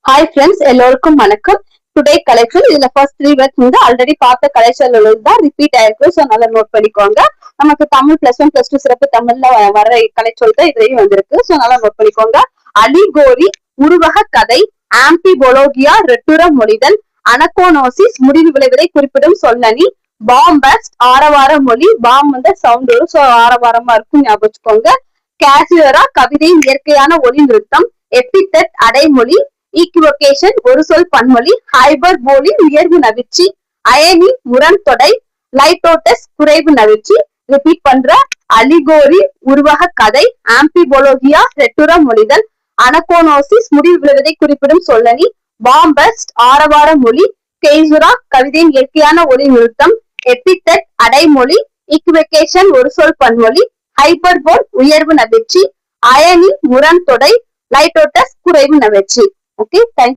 Hi friends, எல்லோருக்கும் வணக்கம். Today collection இதுல ஃபர்ஸ்ட் 3 வேர்ட்ஸ் வந்து ஆல்ரெடி பார்த்த கலெக்ஷன்ல உள்ளதுதான் ரிப்பீட் ஆயிருக்கு. ஸோ நல்லா நோட் பண்ணிக்கோங்க. நமக்கு தமிழ் +1 +2 சிறப்பு தமிழ்ல வர கலெக்ஷன் தான் இதுலயும் வந்திருக்கு. ஸோ நல்லா நோட் பண்ணிக்கோங்க. அலிகோரி, உருவக கதை, ஆம்பிபோலோகியா, ரெட்டுர மொழிதல், அனகோனோசிஸ், முடிவு விளைவதை குறிப்பிடும் சொல்லணி, பாம்பஸ்ட், ஆரவார மொழி. பாம் வந்து சவுண்ட் வரும், ஸோ ஆரவாரமா இருக்கும், ஞாபகம் வச்சுக்கோங்க. கேசுவரா, கவிதையின் இயற்கையான ஒளி நிறுத்தம், எபித்தட், அடைமொழி, ஈக்குவொகேஷன், ஒரு சொல் பன்மொழி, ஹைபர்போலி, உயர்வு நவிர்ச்சி, அயனி, முரண் தொடை, லைட்டோட்டஸ், குறைவு நவிர்ச்சி. ரிப்பீட் பண்ற: அலிகோரி, உருவக கதை, ஆம்பிபோலோகியா, ரெட்டுர மொழிதல், அனகோனோசிஸ், முடிவு விளைவதை குறிப்பிடும் சொல்லணி, பாம்பஸ்ட், ஆரவார மொழி, கேசுரா, கவிதையின் இயற்கையான ஒளி நிறுத்தம், எபித்தட், அடைமொழி, ஈக்குவொகேஷன், ஒரு சொல் பன்மொழி, ஹைபர்போல், உயர்வு நவிர்ச்சி, அயனி, முரண் தொடை, லைட்டோட்டஸ், குறைவு நவிர்ச்சி. Okay, thank you.